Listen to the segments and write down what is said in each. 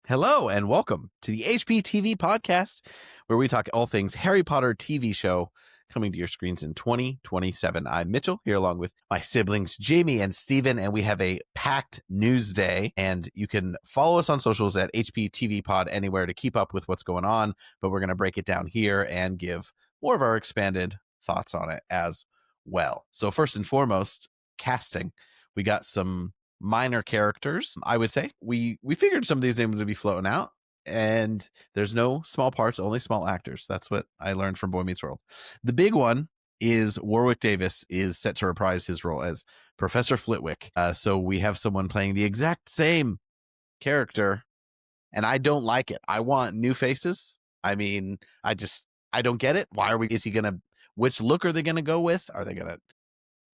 Hello and welcome to the HPTVPodcast, where we talk all things Harry Potter TV show coming to your screens in 2027. I'm Mitchell, here along with my siblings Jamie and Steven, and we have a packed news day. And you can follow us on socials at HPTVPod anywhere to keep up with what's going on, but we're going to break it down here and give more of our expanded thoughts on it as well. So first and foremost, casting. We got some minor characters, I would say. We figured some of these names would be floating out, and there's no small parts, only small actors. That's what I learned from Boy Meets World. The big one is Warwick Davis is set to reprise his role as Professor Flitwick. So we have someone playing the exact same character, and I don't like it. I want new faces. I mean, I don't get it. Which look are they gonna go with? Are they gonna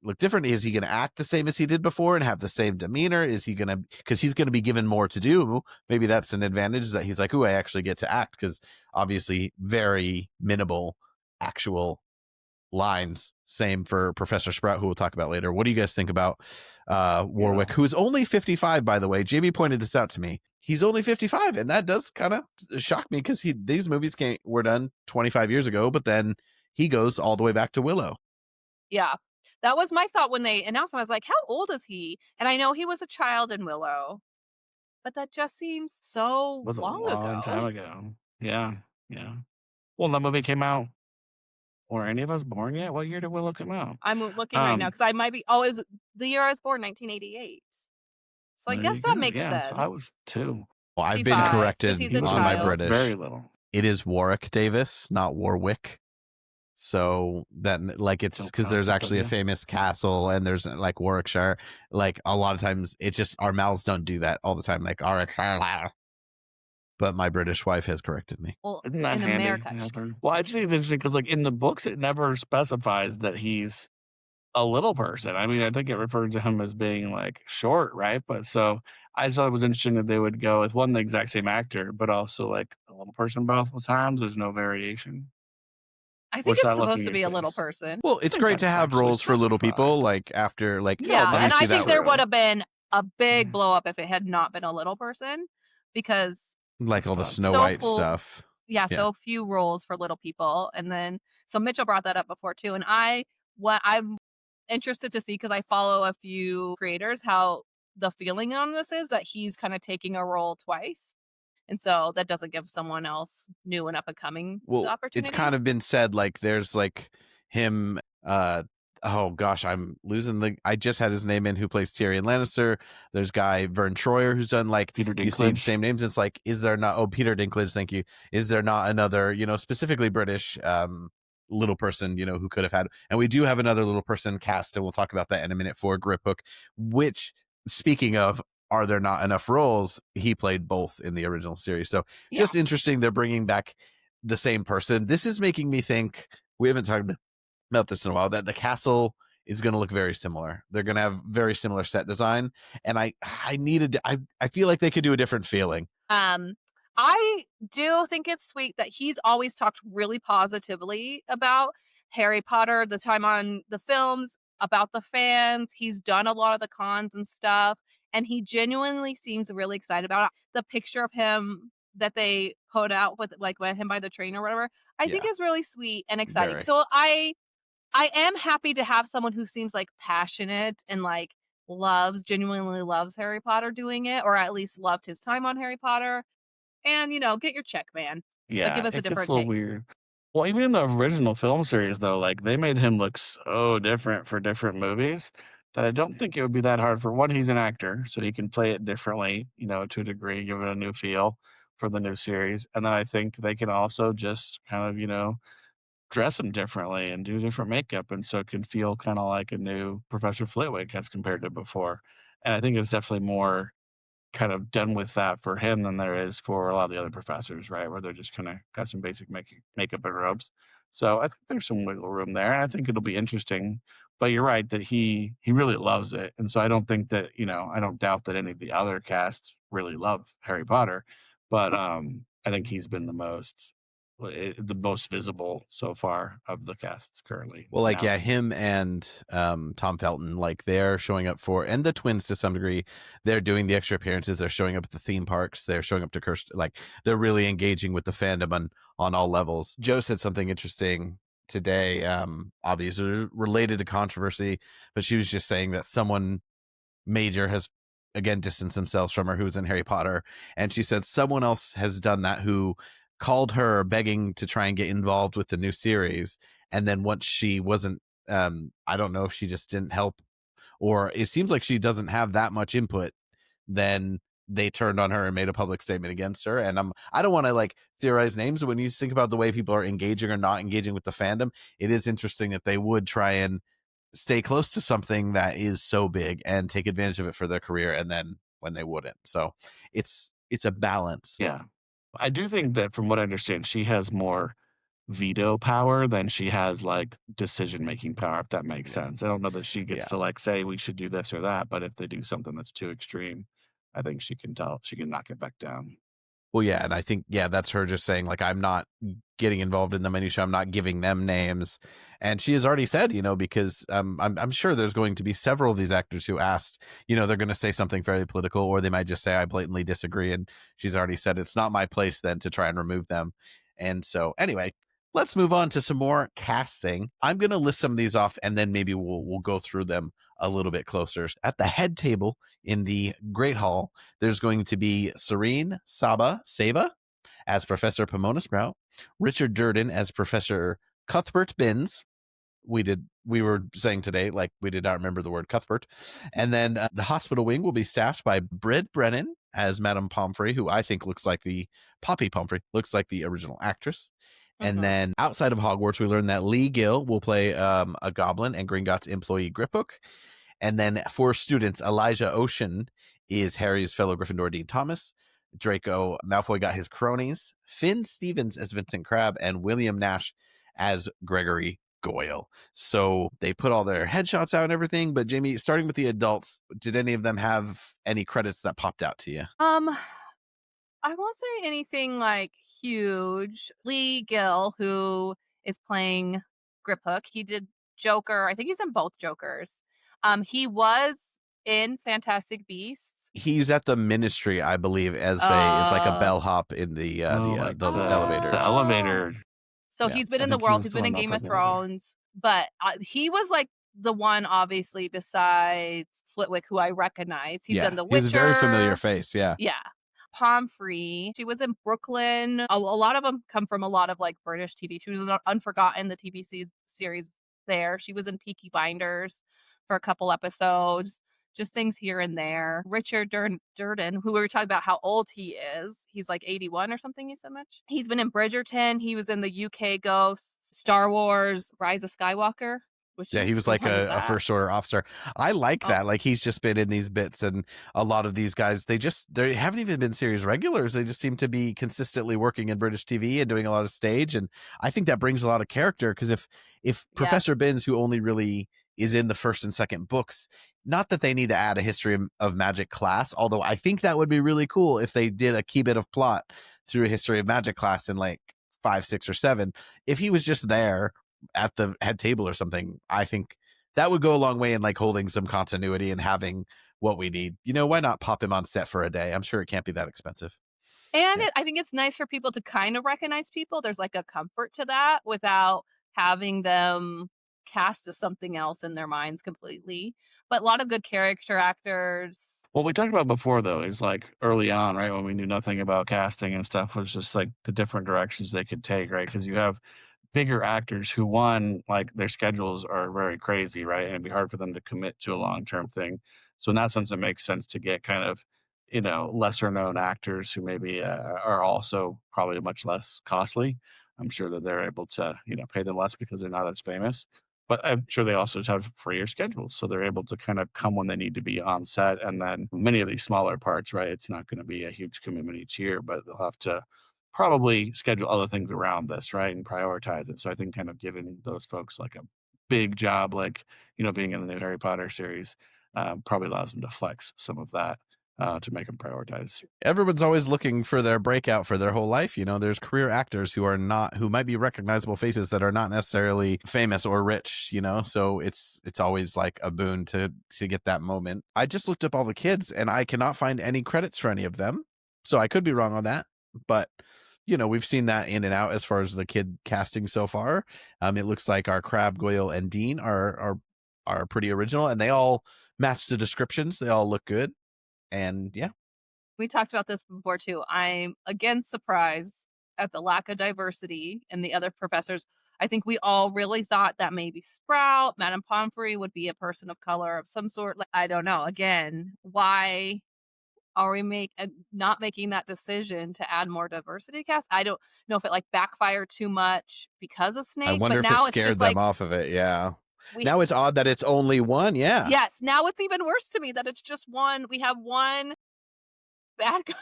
look different? Is he going to act the same as he did before and have the same demeanor? Is he going to, because he's going to be given more to do? Maybe that's an advantage, that he's like, I actually get to act, because obviously very minimal actual lines. Same for Professor Sprout, who we'll talk about later. What do you guys think about Warwick, who is only 55, by the way? Jamie pointed this out to me. He's only 55, and that does kind of shock me, because these movies were done 25 years ago, but then he goes all the way back to Willow. Yeah. That was my thought when they announced him. I was like, how old is he? And I know he was a child in Willow, but that just seems so Was a long long time ago. Yeah. Well, that movie came out. Were any of us born yet? What year did Willow come out? I'm looking right now because I might be. Oh, is the year I was born, 1988. So I There guess you that go. makes sense. So I was 2. Well, I've been corrected he's a on my child. British. Very little. It is Warwick Davis, not Warwick. So that, like, it's because there's actually a famous castle, and there's like Warwickshire. Like, a lot of times it's just our mouths don't do that all the time, like Warwickshire. But my British wife has corrected me. Well, Isn't that in handy? America. Well, I just think it's interesting because, like, in the books, it never specifies that he's a little person. I mean, I think it referred to him as being like short, right? But so I just thought it was interesting that they would go with the exact same actor, but also like a little person both times. There's no variation. I think it's supposed to be a little person. Well, it's great to have roles for little people, like after, like, yeah, and I think there would have been a big Mhm. blow up if it had not been a little person, because like all the Snow White stuff. Yeah, so few roles for little people. And then so Mitchell brought that up before too, and I'm interested to see, because I follow a few creators, how the feeling on this is that he's kind of taking a role twice. And so that doesn't give someone else new and up and coming the opportunity. It's kind of been said, like, there's like him, oh gosh, I just had his name in, who plays Tyrion Lannister. There's guy Vern Troyer who's done, like, Peter Dinklage. You see the same names. It's like, is there not, Peter Dinklage, thank you. Is there not another, specifically British little person, who could have had, and we do have another little person cast, and we'll talk about that in a minute, for Griphook, which, speaking of, are there not enough roles? He played both in the original series. So just interesting, they're bringing back the same person. This is making me think, we haven't talked about this in a while, that the castle is going to look very similar. They're going to have very similar set design. And I feel like they could do a different feeling. I do think it's sweet that he's always talked really positively about Harry Potter, the time on the films, about the fans. He's done a lot of the cons and stuff, and he genuinely seems really excited about it. The picture of him that they put out with him by the train or whatever, I think is really sweet and exciting. Very. So I am happy to have someone who seems like passionate and like genuinely loves Harry Potter doing it, or at least loved his time on Harry Potter. And, get your check, man. Yeah, but give us a different gets a little take. weird. Well, even in the original film series, though, like, they made him look so different for different movies that I don't think it would be that hard. For one, he's an actor, so he can play it differently, to a degree, give it a new feel for the new series. And then I think they can also just kind of, dress him differently and do different makeup, and so it can feel kind of like a new Professor Flitwick as compared to before. And I think it's definitely more kind of done with that for him than there is for a lot of the other professors, right? Where they're just kind of got some basic makeup and robes. So I think there's some wiggle room there. And I think it'll be interesting. But you're right that he really loves it. And so I don't think that, I don't doubt that any of the other casts really love Harry Potter. But I think he's been the most the most visible so far of the casts currently Well, like, yeah, announced. him and Tom Felton, like, they're showing up for, and the twins to some degree, they're doing the extra appearances. They're showing up at the theme parks. They're showing up to Kirst, like, they're really engaging with the fandom on all levels. Joe said something interesting today, obviously related to controversy, but she was just saying that someone major has again distanced themselves from her who was in Harry Potter, and she said someone else has done that who called her begging to try and get involved with the new series, and then once she wasn't, I don't know if she just didn't help, or it seems like she doesn't have that much input, then they turned on her and made a public statement against her. And I don't want to like theorize names, but when you think about the way people are engaging or not engaging with the fandom, it is interesting that they would try and stay close to something that is so big and take advantage of it for their career, and then when they wouldn't. So it's a balance. Yeah. I do think that from what I understand, she has more veto power than she has like decision making power, if that makes Yeah. sense. I don't know that she Yeah. gets to like say we should do this or that, but if they do something that's too extreme, I think she can knock it back down. Well, yeah, and I think, yeah, that's her just saying, like, I'm not getting involved in the minutia. I'm not giving them names. And she has already said, because I'm sure there's going to be several of these actors who asked, they're going to say something very political, or they might just say, I blatantly disagree. And she's already said it's not my place then to try and remove them. And so, anyway, let's move on to some more casting. I'm going to list some of these off, and then maybe we'll go through them a little bit closer. At the head table in the Great Hall, there's going to be Serene Saba as Professor Pomona Sprout, Richard Durden as Professor Cuthbert Binns. We were saying today, like, we did not remember the word Cuthbert. And then the hospital wing will be staffed by Britt Brennan as Madame Pomfrey, who I think looks like the Poppy Pomfrey, looks like the original actress. And Mhm. then outside of Hogwarts, we learned that Lee Gill will play a goblin and Gringotts employee Griphook. And then for students, Elijah Ocean is Harry's fellow Gryffindor Dean Thomas. Draco Malfoy got his cronies. Finn Stevens as Vincent Crabbe, and William Nash as Gregory Goyle. So they put all their headshots out and everything. But Jamie, starting with the adults, did any of them have any credits that popped out to you? I won't say anything like huge. Lee Gill, who is playing Griphook, he did Joker. I think he's in both Jokers. He was in Fantastic Beasts. He's at the Ministry, I believe, as it's like a Uh, bellhop in the Oh, like the the elevators. oh. elevator. So Yeah. he's been I in the think he world. was He's the been in one up Game in of the elevator. Thrones, but he was like the one, obviously, besides Flitwick, who I recognize. He's done Yeah, The he has a very familiar Witcher. face. Yeah. Yeah. Pomfrey. She was in Brooklyn. A lot of them come from a lot of like British TV. She was in Unforgotten, the series there. She was in Peaky Blinders for a couple episodes. Just things here and there. Richard Durden, who we were talking about how old he is. He's like 81 or something, he said much. He's been in Bridgerton. He was in the UK Ghosts, Star Wars, Rise of Skywalker. Which Yeah, he was like one is a that? first order officer. I like Oh, that. Like, he's just been in these bits, and a lot of these guys, they haven't even been series regulars. They just seem to be consistently working in British TV and doing a lot of stage. And I think that brings a lot of character, because if yeah. Professor Binns, who only really is in the first and second books, not that they need to add a history of magic class, although I think that would be really cool if they did a key bit of plot through a history of magic class in like 5, 6, or 7. If he was just there at the head table or something, I think that would go a long way in like holding some continuity and having what we need. Why not pop him on set for a day? I'm sure it can't be that expensive. And Yeah. I think it's nice for people to kind of recognize people. There's like a comfort to that without having them cast as something else in their minds completely. But a lot of good character actors. What we talked about before, though, is like early on, right, when we knew nothing about casting and stuff, was just like the different directions they could take, right? Because you have bigger actors who, one, like their schedules are very crazy, right? And it'd be hard for them to commit to a long-term thing. So in that sense, it makes sense to get kind of, lesser known actors who maybe are also probably much less costly. I'm sure that they're able to, pay them less because they're not as famous. But I'm sure they also just have freer schedules, so they're able to kind of come when they need to be on set. And then many of these smaller parts, right? It's not going to be a huge commitment each year, but they'll have to probably schedule other things around this, right? And prioritize it. So I think kind of giving those folks like a big job, like, being in the new Harry Potter series, probably allows them to flex some of that. to make them prioritize. Everyone's always looking for their breakout for their whole life. There's career actors who might be recognizable faces that are not necessarily famous or rich, so it's always like a boon to get that moment. I just looked up all the kids and I cannot find any credits for any of them, so I could be wrong on that, but we've seen that in and out as far as the kid casting so far. It looks like our Crab, Goyle, and Dean are pretty original, and they all match the descriptions. They all look good, and yeah. We talked about this before too. I'm again surprised at the lack of diversity in the other professors. I think we all really thought that maybe Sprout, Madame Pomfrey would be a person of color of some sort. Like, I don't know. Again, why are we not making that decision to add more diversity to cast? I don't know if it like backfired too much because of Snape. I wonder but if now it it's scared just them like off of it. Yeah. we Now it's odd that it's only one. Yeah. yes. Now it's even worse to me that it's just one. We have one bad guy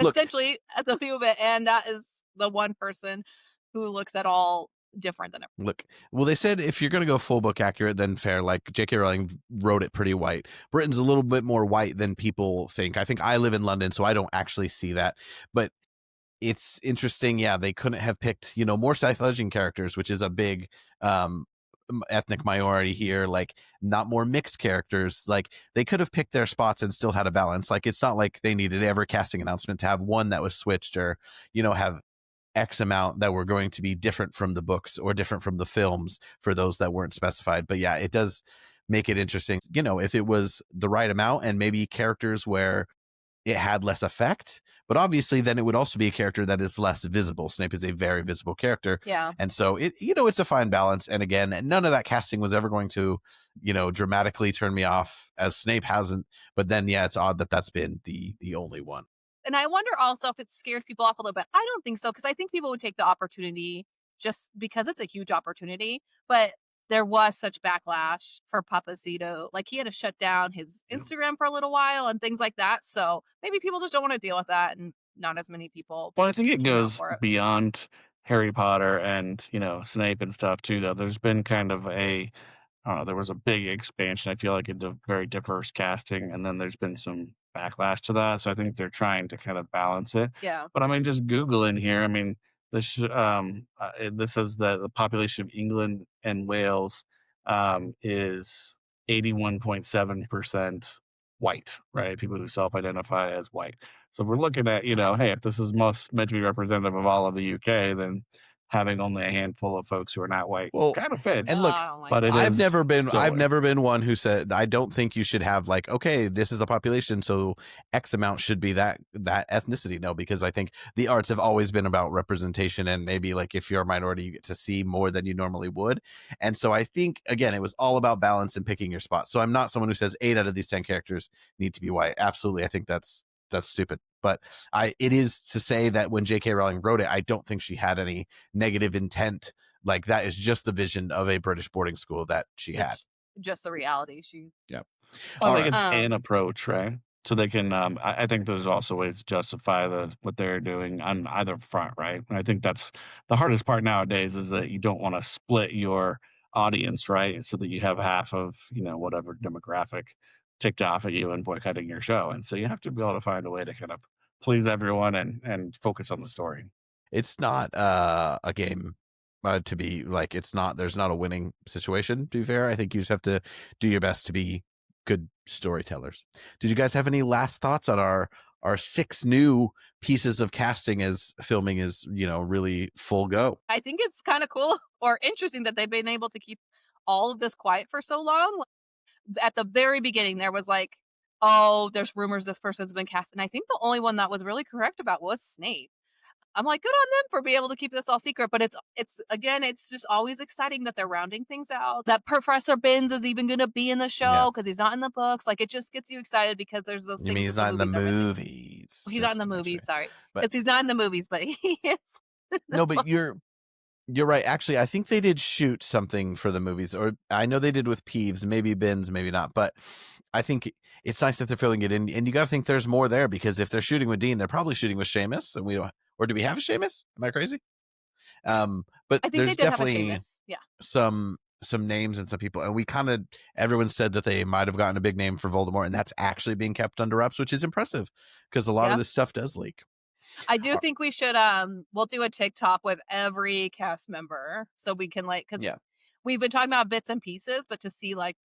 Look, essentially at the view of it, and that is the one person who looks at all different than everyone. Look, well, they said if you're going to go full book accurate, then fair. Like J.K. Rowling wrote it pretty white. Britain's a little bit more white than people think. I think I live in London, so I don't actually see that. But it's interesting. Yeah, they couldn't have picked, more South Asian characters, which is a big ethnic minority here. Like, not more mixed characters. Like, they could have picked their spots and still had a balance. Like, it's not like they needed every casting announcement to have one that was switched or, have X amount that were going to be different from the books or different from the films for those that weren't specified. But yeah, it does make it interesting. If it was the right amount and maybe characters where it had less effect, but obviously then it would also be a character that is less visible. Snape is a very visible character. Yeah. And so it's a fine balance. And again, none of that casting was ever going to, dramatically turn me off, as Snape hasn't. But then, yeah, it's odd that that's been the only one. And I wonder also if it scared people off a little bit. I don't think so, because I think people would take the opportunity just because it's a huge opportunity. But there was such backlash for Papacito. Like, he had to shut down his Instagram for a little while and things like that. So maybe people just don't want to deal with that, and not as many people. Well, I think it came out goes for it. beyond Harry Potter and, Snape and stuff too, though. There's been kind of I don't know, there was a big expansion, I feel like, into very diverse casting, and then there's been some backlash to that, so I think they're trying to kind of balance it. Yeah. But, I mean, just Google in here, I mean, this says that the population of England and Wales, is 81.7% white, right? People who self-identify as white. So if we're looking at, hey, if this is meant to be representative of all of the UK, then having only a handful of folks who are not white kind of fits. And look, but I've never still been one who said I don't think you should have like, okay, this is the population, so X amount should be that ethnicity. No, because I think the arts have always been about representation, and maybe like if you're a minority, you get to see more than you normally would. And so I think again, it was all about balance and picking your spot. So I'm not someone who says 8 out of these 10 characters need to be white. Absolutely, I think that's stupid. But it is to say that when J.K. Rowling wrote it, I don't think she had any negative intent. Like, that is just the vision of a British boarding school that she had. Just the reality. Yeah. I think it's an approach, right? So they can. I think there's also ways to justify what they're doing on either front, right? And I think that's the hardest part nowadays, is that you don't want to split your audience, right? So that you have half of whatever demographic ticked off at you and boycotting your show, and so you have to be able to find a way to kind of please everyone and focus on the story. It's not a game to be like, there's not a winning situation, to be fair. I think you just have to do your best to be good storytellers. Did you guys have any last thoughts on our 6 new pieces of casting as filming is, really full go? I think it's kind of cool or interesting that they've been able to keep all of this quiet for so long. At the very beginning, there was like, oh, there's rumors this person's been cast. And I think the only one that was really correct about was Snape. I'm like, good on them for being able to keep this all secret. But it's just always exciting that they're rounding things out. That Professor Binns is even going to be in the show because he's not in the books. Like, it just gets you excited because there's those things. You mean he's not in the movies? He's not in the movies, sorry. Because he's not in the movies, but he is. No, but you're right. Actually, I think they did shoot something for the movies, or I know they did with Peeves, maybe Binns, maybe not. But I think it's nice that they're filling it in, and you got to think there's more there, because if they're shooting with Dean, they're probably shooting with Seamus, and we don't. Or do we have a Seamus? Am I crazy? But I think there's they did definitely have a Seamus. Yeah. some some names and some people, and everyone said that they might have gotten a big name for Voldemort, and that's actually being kept under wraps, which is impressive because a lot of Yeah. this stuff does leak. I do think we should we'll do a TikTok with every cast member so we can because Yeah. we've been talking about bits and pieces, but to see like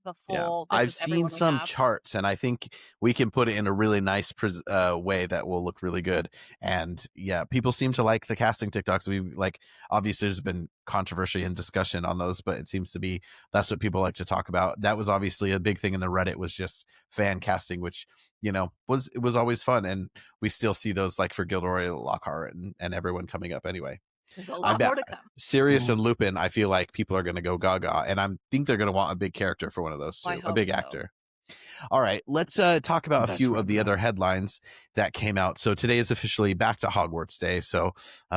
the Yeah, full this I've is seen everyone we some have. charts, and I think we can put it in a really nice way that will look really good. And yeah, people seem to like the casting TikToks. We like, obviously there's been controversy and discussion on those, but it seems to be that's what people like to talk about. That was obviously a big thing in the Reddit, was just fan casting, which was always fun, and we still see those like for Gilderoy Lockhart and everyone coming up anyway. There's a I lot bet more to come. Sirius Mhm. and Lupin, I feel like people are going to go gaga, and I think they're going to want a big character for one of those I two, a hope big so. actor. All right, let's talk about a That's few right, of the other headlines that came out. So today is officially Back to Hogwarts Day. So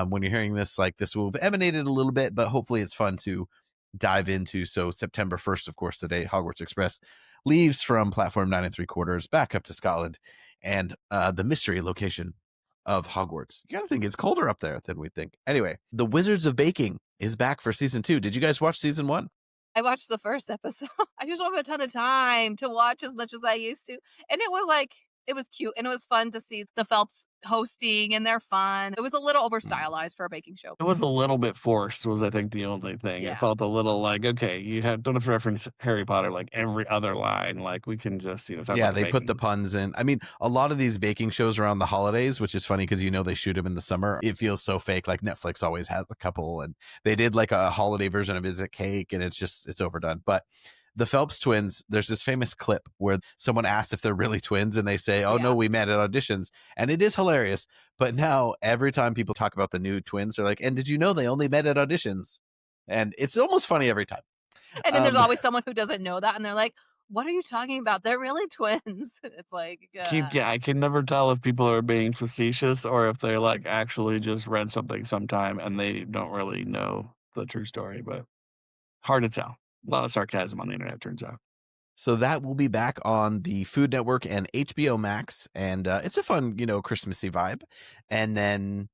when you're hearing this, like, this will have emanated a little bit, but hopefully it's fun to dive into. So September 1st, of course, today, Hogwarts Express leaves from platform 9 3/4 back up to Scotland and the mystery location of Hogwarts. You gotta think it's colder up there than we think. Anyway, The Wizards of Baking is back for season 2. Did you guys watch season 1? I watched the first episode. I just don't have a ton of time to watch as much as I used to. And it was cute and it was fun to see the Phelps hosting and they're fun. It was a little over stylized for a baking show. It was a little bit forced, was I think the only thing. It Yeah. felt a little like, okay, don't have to reference Harry Potter like every other line. Like we can just, talk Yeah, about the they put the baking. puns in. I mean, a lot of these baking shows around the holidays, which is funny because they shoot them in the summer. It feels so fake. Like Netflix always has a couple, and they did like a holiday version of Is It Cake, and it's overdone. But the Phelps twins, there's this famous clip where someone asks if they're really twins, and they say, "Oh no, Yeah. we met at auditions," and it is hilarious. But now every time people talk about the new twins, they're like, "And did you know they only met at auditions?" And it's almost funny every time. And then there's always someone who doesn't know that and they're like, "What are you talking about? They're really twins." It's like, I can never tell if people are being facetious or if they're like actually just read something sometime and they don't really know the true story, but hard to tell. A lot of sarcasm on the internet, turns out. So that will be back on the Food Network and HBO Max, and it's a fun, Christmassy vibe. And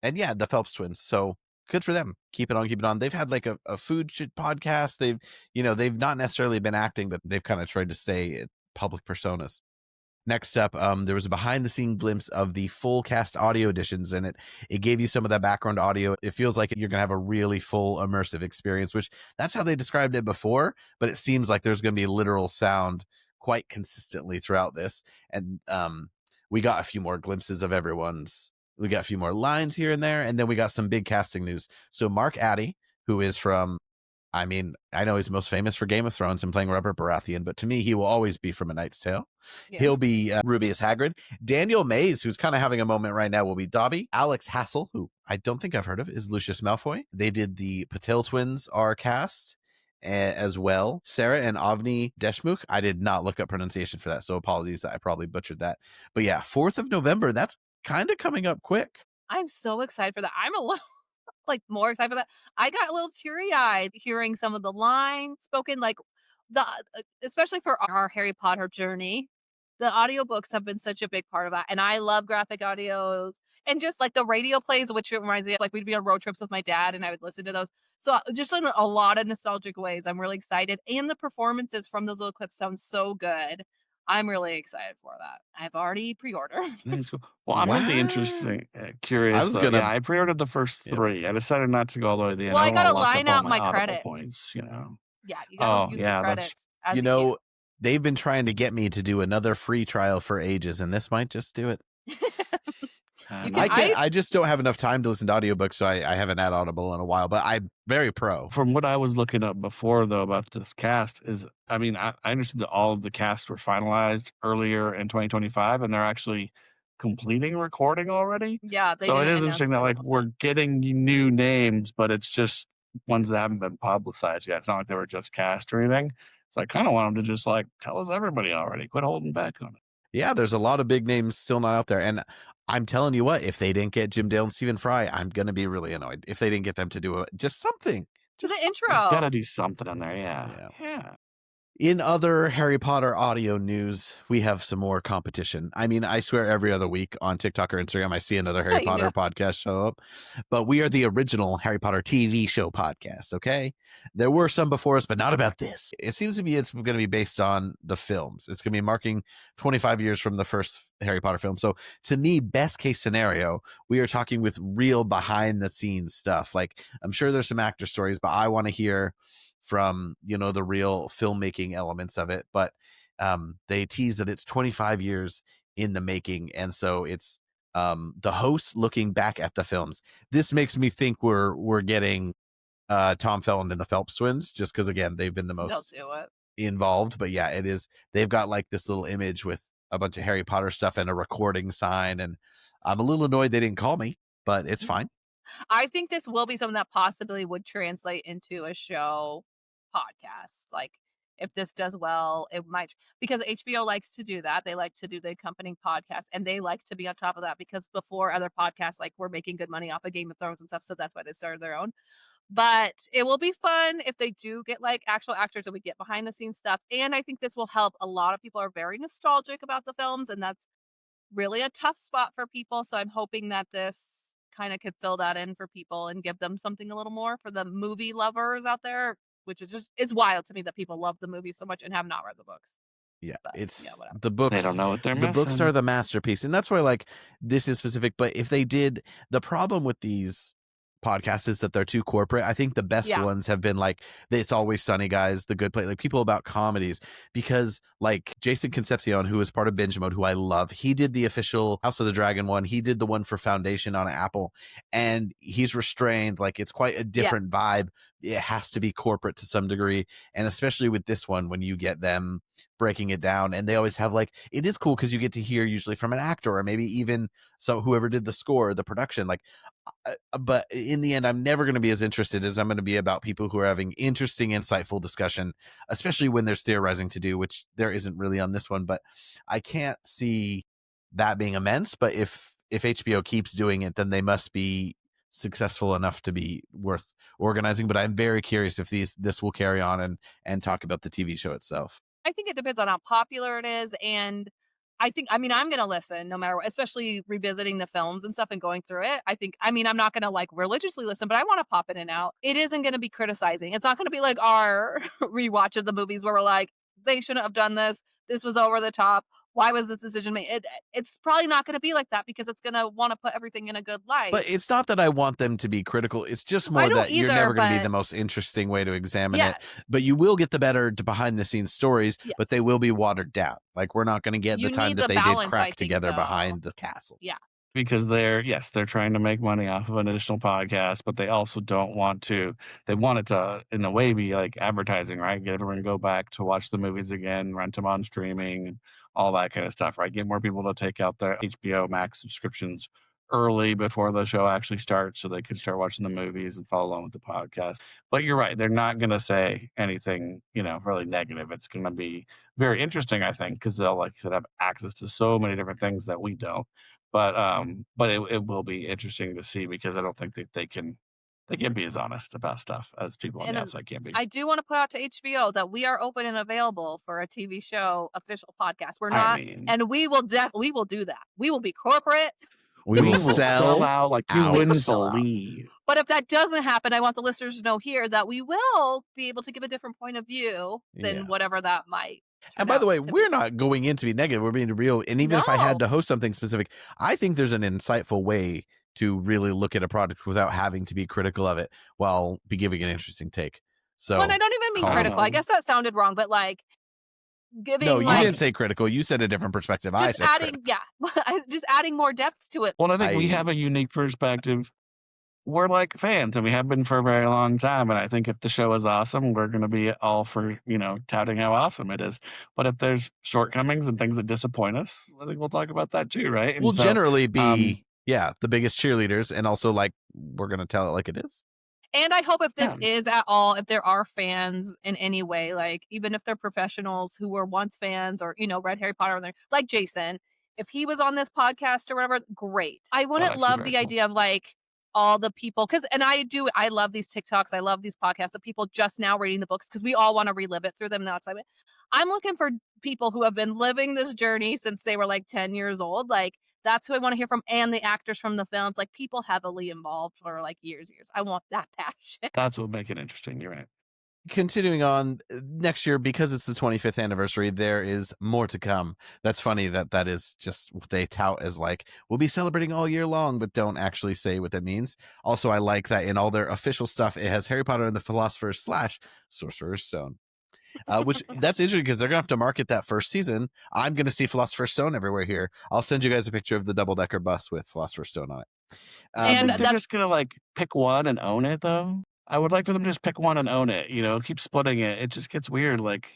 yeah, the Phelps twins. So good for them. Keep it on, keep it on. They've had like a food shit podcast. They've not necessarily been acting, but they've kind of tried to stay public personas. Next up, there was a behind-the-scene glimpse of the full cast audio editions, and it gave you some of that background audio. It feels like you're going to have a really full immersive experience, which that's how they described it before, but it seems like there's going to be literal sound quite consistently throughout this. And we got a few more glimpses of we got a few more lines here and there, and then we got some big casting news. So Mark Addy, who is from, I mean, I know he's most famous for Game of Thrones and playing Robert Baratheon, but to me, he will always be from A Knight's Tale. yeah. He'll be Rubius Hagrid. Daniel Mays, who's kind of having a moment right now, will be Dobby. Alex Hassel, who I don't think I've heard of, is Lucius Malfoy. They did the Patel twins are cast as well. Sarah and Avni Deshmukh. I did not look up pronunciation for that, so apologies that I probably butchered that. But yeah, 4th of November, that's kind of coming up quick. I'm so excited for that. I'm a little more excited for that. I got a little teary-eyed hearing some of the lines spoken, like especially for our Harry Potter journey. The audiobooks have been such a big part of that, and I love graphic audios and just like the radio plays, which reminds me of like we'd be on road trips with my dad, and I would listen to those. So just in a lot of nostalgic ways, I'm really excited, and the performances from those little clips sound so good. I'm really excited for that. I've already pre-ordered. Nice. Well, I'm really I curious was though. gonna, Yeah, I pre-ordered the first yeah. 3. I decided not to go all the way to the end. Well, I I don't want gotta to lock line up all out my my Audible credits. points. Yeah, you gotta Oh, use the yeah, credits as you They've been trying to get me to do another free trial for ages, and this might just do it. You no. can- I just don't have enough time to listen to audiobooks, so I haven't had Audible in a while, but I'm very pro. From what I was looking up before, though, about this cast is, I mean, I understood that all of the casts were finalized earlier in 2025, and they're actually completing recording already. Yeah, they So it didn't is announce interesting that, their like, little we're stuff. getting new names, but it's just ones that haven't been publicized yet. It's not like they were just cast or anything. So I kind of want them to just, like, tell us everybody already. Quit holding back on it. Yeah, there's a lot of big names still not out there, and I'm telling you what, if they didn't get Jim Dale and Stephen Fry, I'm gonna be really annoyed if they didn't get them to do just something. To the Just You intro. gotta do something in there, Yeah. yeah. In other Harry Potter audio news, we have some more competition. I mean, I swear every other week on TikTok or Instagram, I see another Harry Potter podcast show up. But we are the original Harry Potter TV show podcast, okay? There were some before us, but not about this. It seems to be it's going to be based on the films. It's going to be marking 25 years from the first Harry Potter film. So to me, best case scenario, we are talking with real behind the scenes stuff. Like, I'm sure there's some actor stories, but I want to hear from, you know, the real filmmaking elements of it. But they tease that it's 25 years in the making, and so it's the hosts looking back at the films. This makes me think we're getting Tom Felton and the Phelps twins, just because again they've been the most involved. But yeah, it is, they've got like this little image with a bunch of Harry Potter stuff and a recording sign, and I'm a little annoyed they didn't call me, but it's fine. I think this will be something that possibly would translate into a show podcast. Like, if this does well, it might, because HBO likes to do that. They like to do the accompanying podcast, and they like to be on top of that because before other podcasts like were making good money off of Game of Thrones and stuff, so that's why they started their own. But it will be fun if they do get like actual actors and we get behind the scenes stuff. And I think this will help. A lot of people are very nostalgic about the films, and that's really a tough spot for people. So I'm hoping that this kind of could fill that in for people and give them something a little more for the movie lovers out there, which is just, it's wild to me that people love the movie so much and have not read the books. Yeah, But, it's whatever. the books. They don't know what they're the books missing. are the masterpiece, and that's why like this is specific. But if they did, the problem with these podcasts is that they're too corporate. I think the best ones have been like It's Always Sunny guys, The Good Place, like people about comedies, because like Jason Concepcion, who is part of Binge Mode, who I love, he did the official House of the Dragon one. He did the one for Foundation on Apple, and he's restrained. Like, it's quite a different vibe. It has to be corporate to some degree, and especially with this one, when you get them breaking it down, and they always have like, it is cool because you get to hear usually from an actor or maybe even whoever did the score, the production, like but in the end, I'm never going to be as interested as I'm going to be about people who are having interesting, insightful discussion, especially when there's theorizing to do, which there isn't really on this one. But I can't see that being immense. But if HBO keeps doing it, then they must be successful enough to be worth organizing. But I'm very curious if this will carry on and talk about the TV show itself. I think it depends on how popular it is, and I'm going to listen no matter what, especially revisiting the films and stuff and going through it. I'm not going to like religiously listen, but I want to pop in and out. It isn't going to be criticizing. It's not going to be like our rewatch of the movies where we're like, they shouldn't have done this. This was over the top. Why was this decision made? It's probably not going to be like that because it's going to want to put everything in a good light. But it's not that I want them to be critical. It's just more that you're never going to be the most interesting way to examine it. But you will get the better behind the scenes stories, but they will be watered down. Like, we're not going to get the time that they did crack together behind the castle. Yeah. Because they're trying to make money off of an additional podcast, but they also don't want to. They want it to, in a way, be like advertising, right? Get everyone to go back to watch the movies again, rent them on streaming, all that kind of stuff, right? Get more people to take out their HBO Max subscriptions early before the show actually starts so they can start watching the movies and follow along with the podcast. But you're right. They're not going to say anything, really negative. It's going to be very interesting, I think, because they'll, like you said, have access to so many different things that we don't. But it will be interesting to see because I don't think that they can be as honest about stuff as people on the outside can be. I do want to put out to HBO that we are open and available for a TV show official podcast. We're not, and we will do that. We will be corporate. We will sell out like you wouldn't believe. But if that doesn't happen, I want the listeners to know here that we will be able to give a different point of view than whatever that might. And by the way, we're not going in to be negative. We're being real. And even if I had to host something specific, I think there's an insightful way to really look at a product without having to be critical of it while be giving an interesting take. So, and I don't even mean critical. I guess that sounded wrong, but like giving. No, you didn't say critical. You said a different perspective. I said adding, just adding more depth to it. Well, I think we have a unique perspective. We're like fans, and we have been for a very long time. And I think if the show is awesome, we're going to be all for, touting how awesome it is. But if there's shortcomings and things that disappoint us, I think we'll talk about that too, right? And we'll generally be, the biggest cheerleaders. And also, like, we're going to tell it like it is. And I hope if this is at all, if there are fans in any way, like even if they're professionals who were once fans or, read Harry Potter, like Jason, if he was on this podcast or whatever, great. I wouldn't love the idea of like, all the people, I love these TikToks, I love these podcasts of people just now reading the books because we all want to relive it through them. That's I'm looking for people who have been living this journey since they were like 10 years old. Like, that's who I want to hear from. And the actors from the films, like people heavily involved for like years. I want that passion. That's what make it interesting. You're right. Continuing on, next year, because it's the 25th anniversary, there is more to come. That's funny that is just what they tout as like, we'll be celebrating all year long, but don't actually say what that means. Also, I like that in all their official stuff, it has Harry Potter and the Philosopher's / Sorcerer's Stone. Which that's interesting because they're gonna have to market that first season. I'm gonna see Philosopher's Stone everywhere here. I'll send you guys a picture of the double-decker bus with Philosopher's Stone on it. Do you And think they're that's just gonna like pick one and own it though? I would like for them to just pick one and own it. Keep splitting it. It just gets weird. Like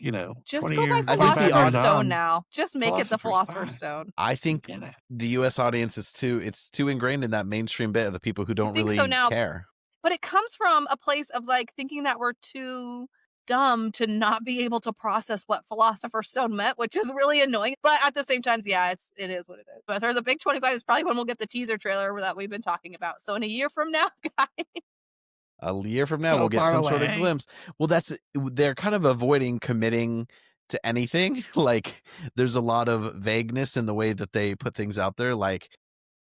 just 20 go by years, I think the 25 Philosopher's years Stone on. now. Just make it the Philosopher's Philosopher's Stone. I think Get it. the US audience is too ingrained in that mainstream bit of the people who don't think really so now? care. But it comes from a place of like thinking that we're too dumb to not be able to process what Philosopher's Stone meant, which is really annoying. But at the same time, yeah, it is what it is. But for the big 25 is probably when we'll get the teaser trailer that we've been talking about. So in a year from now, guys. A year from now, So we'll get far some sort of away. glimpse. Well, they're kind of avoiding committing to anything. Like, there's a lot of vagueness in the way that they put things out there. Like,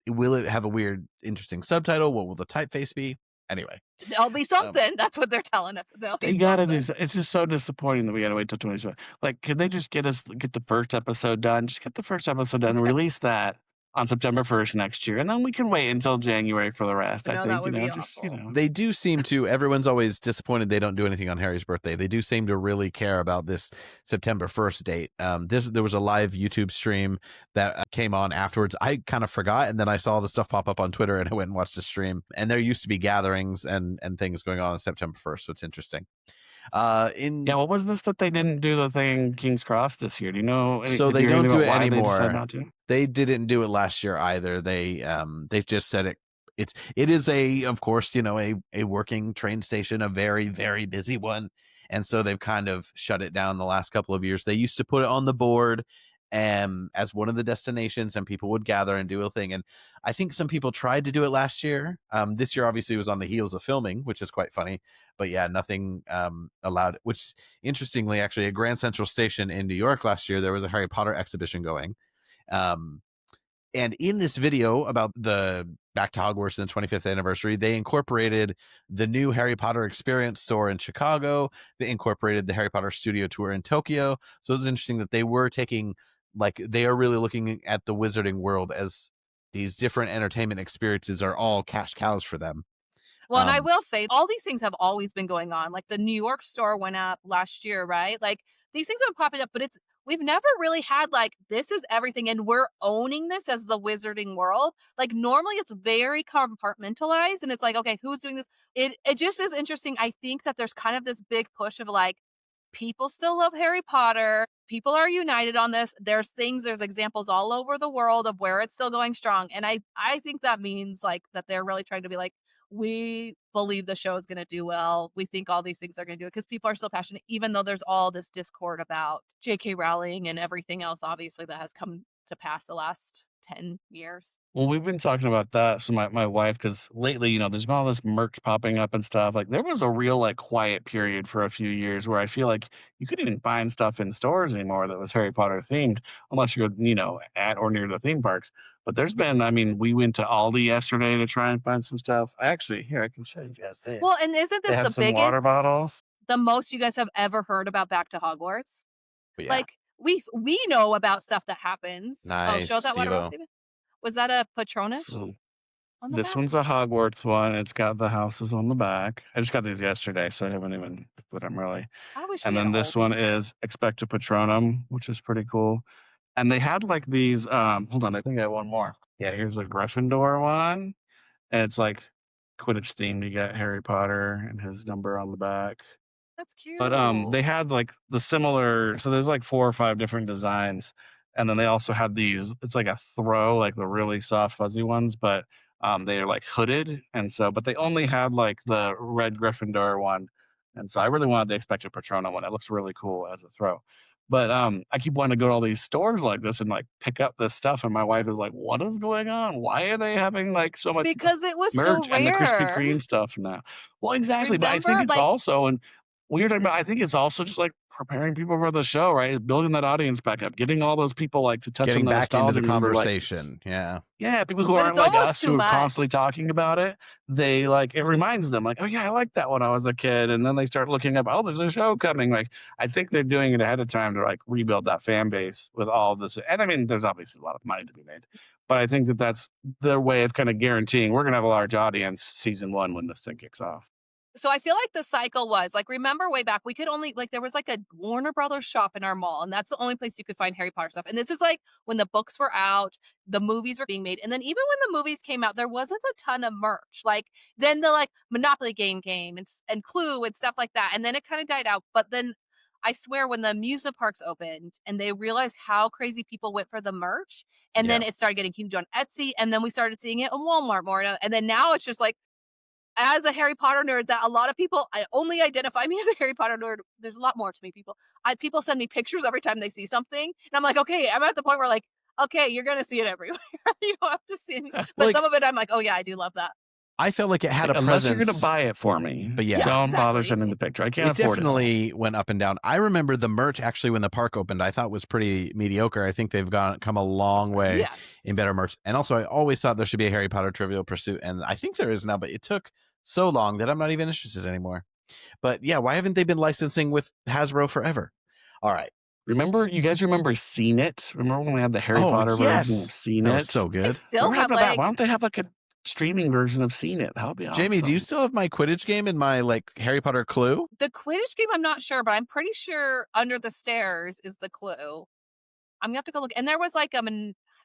will it have a weird, interesting subtitle? What will the typeface be? Anyway, There'll be something. That's what they're telling us. There'll be They gotta do. something. It's just so disappointing that we gotta wait till 2020. Like, could they just get the first episode done? Just get the first episode done and release that on September 1st next year, and then we can wait until January for the rest. I No, that think would be just awful. they do seem to. Everyone's always disappointed they don't do anything on Harry's birthday. They do seem to really care about this September 1st date. There was a live YouTube stream that came on afterwards. I kind of forgot, and then I saw the stuff pop up on Twitter, and I went and watched the stream. And there used to be gatherings and things going on September 1st, so it's interesting. Yeah, what was this that they didn't do the thing in King's Cross this year? Do you know? So Did they you hear don't anything do about it why they anymore. decided not to? They didn't do it last year either. They just said it is of course, a working train station, a very, very busy one. And so they've kind of shut it down the last couple of years. They used to put it on the board as one of the destinations, and people would gather and do a thing. And I think some people tried to do it last year. This year obviously was on the heels of filming, which is quite funny. But yeah, nothing allowed, which interestingly, actually, at Grand Central Station in New York last year, there was a Harry Potter exhibition going. And in this video about the Back to Hogwarts and the 25th anniversary, they incorporated the new Harry Potter Experience store in Chicago. They incorporated the Harry Potter Studio Tour in Tokyo. So it was interesting that they were they are really looking at the wizarding world as these different entertainment experiences are all cash cows for them. Well, and I will say, all these things have always been going on. Like the New York store went up last year, right? Like these things have been popping up, but we've never really had like, this is everything and we're owning this as the wizarding world. Like normally it's very compartmentalized and it's like, okay, who's doing this? It just is interesting. I think that there's kind of this big push of like, people still love Harry Potter. People are united on this. There's examples all over the world of where it's still going strong. And I think that means like that they're really trying to be like, we believe the show is going to do well. We think all these things are going to do it because people are still passionate, even though there's all this discord about J.K. Rowling and everything else, obviously, that has come to pass the last 10 years. Well, we've been talking about that. So my wife, because lately, there's been all this merch popping up and stuff. Like there was a real like quiet period for a few years where I feel like you couldn't even find stuff in stores anymore that was Harry Potter themed, unless you're at or near the theme parks. But there's been, I mean, we went to Aldi yesterday to try and find some stuff. Actually, here I can show you guys this. Well, and isn't They this have the some water biggest, bottles. the most you guys have ever heard about Back to Hogwarts? But yeah, Like we know about stuff that happens. Nice, Show that water bottle, Steve-O. Steven. Was that a Patronus So on the this back? one's a Hogwarts one. It's got the houses on the back. I just got these yesterday, so I haven't even put them really. I wish And we had then this one is Expecto Patronum, which is pretty cool. And they had like these, hold on, I think I have one more. Yeah, here's a Gryffindor one. And it's like Quidditch themed. You got Harry Potter and his number on the back. That's cute. But they had like the similar, so there's like 4 or 5 different designs. And then they also had these, it's like a throw, like the really soft fuzzy ones, but they're like hooded. And so, but they only had like the red Gryffindor one. And so I really wanted the Expected Patronum one. It looks really cool as a throw. But I keep wanting to go to all these stores like this and like pick up this stuff. And my wife is like, what is going on? Why are they having like so much because it was so merch and the Krispy rare. Kreme stuff now? Well, exactly. But I think Remember, it's like also, and Well, you're talking about I think it's also just, like, preparing people for the show, right? It's building that audience back up, getting all those people, like, to touch on Getting the back into the nostalgia movie, like conversation. Yeah. yeah, people who But aren't it's like almost us too who are much. constantly talking about it, they, like it reminds them, like, "Oh, yeah, I liked that when I was a kid," and then they start looking up, "Oh, there's a show coming," like, I think they're doing it ahead of time to, like, rebuild that fan base with all of this and, I mean, there's obviously a lot of money to be made, but I think that that's their way of kinda guaranteeing we're gonna have a large audience season 1 when this thing kicks off. So I feel like the cycle was like, remember way back, we could only like there was like a Warner Brothers shop in our mall, and that's the only place you could find Harry Potter stuff. And this is like when the books were out, the movies were being made, and then even when the movies came out, there wasn't a ton of merch. Like then the like Monopoly game and Clue and stuff like that, and then it kind of died out. But then I swear, when the amusement parks opened and they realized how crazy people went for the merch, and Yeah. then it started getting huge on Etsy, and then we started seeing it in Walmart more, and then now it's just like as a Harry Potter nerd that a lot of people I only identify me as a Harry Potter nerd. There's a lot more to me, people. People send me pictures every time they see something, and I'm like, okay, I'm at the point where like, okay, you're gonna see it everywhere. You don't have to see it. But Like, some of it, I'm like, oh yeah, I do love that. I felt like it had a Unless you're gonna presence. buy it for me, But yeah. Yeah, don't bother exactly. sending the picture. I can't It afford it all. definitely went up and down. I remember the merch actually when the park opened, I thought was pretty mediocre. I think they've come a long way Yes. in better merch. And also, I always thought there should be a Harry Potter Trivial Pursuit, and I think there is now, but it took so long that I'm not even interested anymore. But yeah, why haven't they been licensing with Hasbro forever? All right. You guys remember Seen It? Remember when we had the Harry Oh, Potter version of yes. Seen That It? was so They good. still Whatever have happened to that? like Why don't they have, like, a streaming version of Seen It? That would be awesome. Jamie, do you still have my Quidditch game and my like Harry Potter Clue? the Quidditch game. I'm not sure, but I'm pretty sure Under the Stairs is the clue. I'm gonna have to go look. And there was like a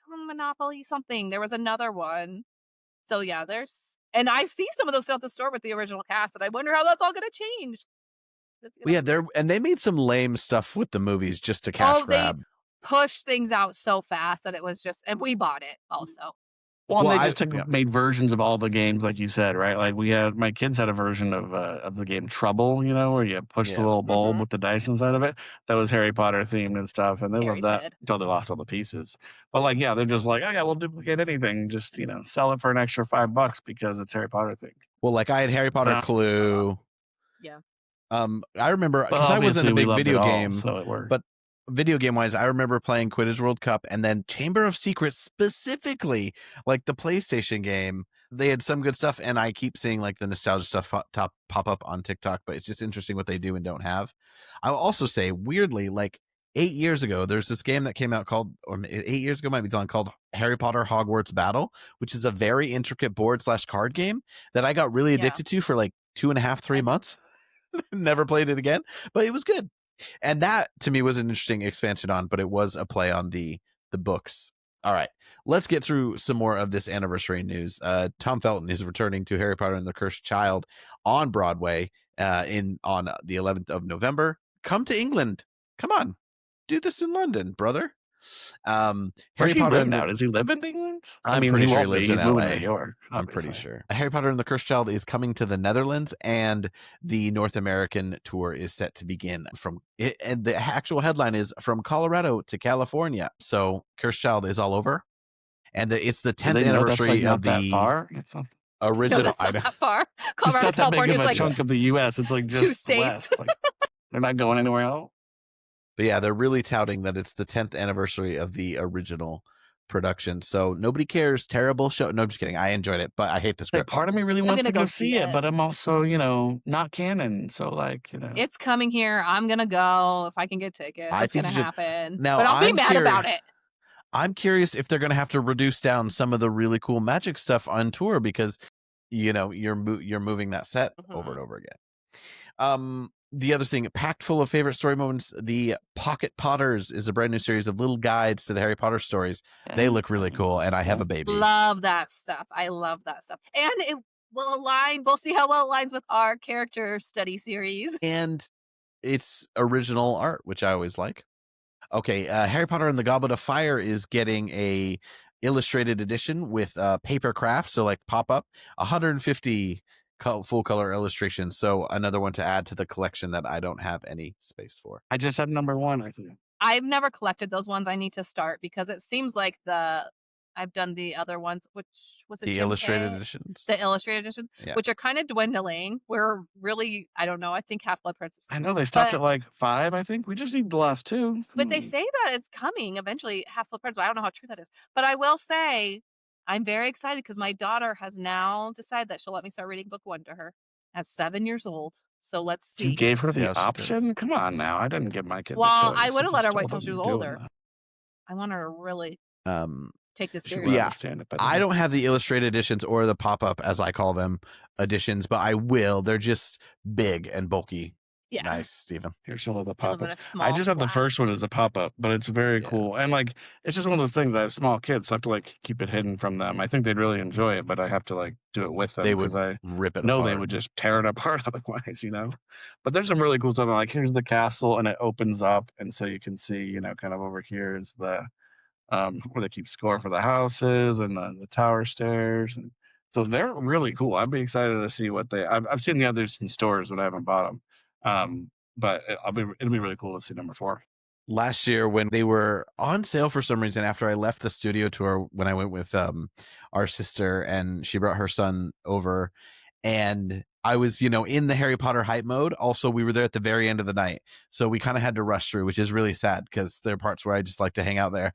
Monopoly something. There was another one. So yeah, and I see some of those still at the store with the original cast, and I wonder how that's all gonna change. That's Well, gonna yeah, they made some lame stuff with the movies just to cash they grab. pushed things out so fast that it was just and we bought it also. Well, and Well, they just made versions of all the games, like you said, right? Like my kids had a version of the game Trouble, where you push the Yeah. little bulb Mhm. with the dice inside of it. That was Harry Potter themed and stuff, and they loved Harry's that head. until they lost all the pieces. But like, yeah, they're just like, oh yeah, we'll duplicate anything, just sell it for an extra $5 because it's Harry Potter thing. Well, like I had Harry Potter Yeah. Clue. Yeah. I remember But because I wasn't obviously a we big loved video it all, game, so it worked. but video game wise, I remember playing Quidditch World Cup and then Chamber of Secrets specifically, like the PlayStation game. They had some good stuff, and I keep seeing like the nostalgia stuff pop up on TikTok, but it's just interesting what they do and don't have. I will also say, weirdly, like 8 years ago, there's this game that came out or 8 years ago, might be done, called Harry Potter Hogwarts Battle, which is a very intricate board/card game that I got really Yeah. addicted to for like 2.5, 3 months. Never played it again, but it was good. And that to me was an interesting expansion on, but it was a play on the books. All right, let's get through some more of this anniversary news. Tom Felton is returning to Harry Potter and the Cursed Child on Broadway on the 11th of November. Come to England. Come on, do this in London, brother. Harry Where's he Potter live and now? Does he live in England? I'm pretty sure he won't be. lives in He's moving to LA. New York. I'm pretty obviously. sure. Harry Potter and the Cursed Child is coming to the Netherlands, and the North American tour is set to begin and the actual headline is From Colorado to California. So Cursed Child is all over. And it's the Do 10th they know that's, anniversary not of that the far? It's not, No, original. that's not that far. it's Colorado, not that big California of is a like chunk of the U.S. It's like 2 just states. west. Like, they're not going anywhere else. But yeah, they're really touting that it's the 10th anniversary of the original production. So nobody cares. Terrible show. No, just kidding. I enjoyed it, but I hate the Like, script. part of me really wants gonna to go go see see it, it. but I'm also, not canon. So like, It's coming here. I'm gonna go if I can get tickets. I It's think gonna you should- happen. Now, but I'll be I'm mad about curious- it. I'm curious if they're going to have to reduce down some of the really cool magic stuff on tour because, you're moving that set over and over again. The other thing, packed full of favorite story moments, the Pocket Potters is a brand new series of little guides to the Harry Potter stories. They look really cool, and I have a baby. Love that stuff. I love that stuff. And it will align. We'll see how well it aligns with our character study series. And it's original art, which I always like. Okay, Harry Potter and the Goblet of Fire is getting a illustrated edition with paper craft, so like pop up 150 full color illustrations. So another one to add to the collection that I don't have any space for. I just had number one, I think. I've never collected those ones. I need to start because it seems like the I've done the other ones, which was it The Jim illustrated Kay? editions. The illustrated edition, Yeah. which are kind of dwindling. We're really, I don't know. I think Half-Blood Prince. I know they stopped at But like 5, I think. We just need the last 2. they say that it's coming eventually, Half-Blood Prince. I don't know how true that is. But I will say, I'm very excited because my daughter has now decided that she'll let me start reading book 1 to her at 7 years old. So let's see. You gave her See the how she does. option? Come on now. I didn't give my kid the Well, choice. I would have let just her wait told till them she was you're doing older. that. I want her to really take this She would seriously. Yeah, understand it better. I don't have the illustrated editions or the pop-up, as I call them, editions, but I will. They're just big and bulky. Yeah. Nice, Stephen. Here's some of the I live in pop-ups. a small I just have the flat. first one as a pop-up, but it's very Yeah. cool. And like, it's just one of those things. I have small kids, so I have to like keep it hidden from them. I think they'd really enjoy it, but I have to like do it with them They would because I rip it know apart. they would just tear it apart otherwise, you know. But there's some really cool stuff. Like, here's the castle, and it opens up, and so you can see, you know, kind of over here is the where they keep score for the houses and the tower stairs, and so they're really cool. I'd be excited to see what I've seen the others in stores, but I haven't bought them. But it'll be really cool to see number 4. Last year when they were on sale for some reason after I left the studio tour, when I went with our sister and she brought her son over, and I was, in the Harry Potter hype mode. Also, we were there at the very end of the night, so we kind of had to rush through, which is really sad because there are parts where I just like to hang out there.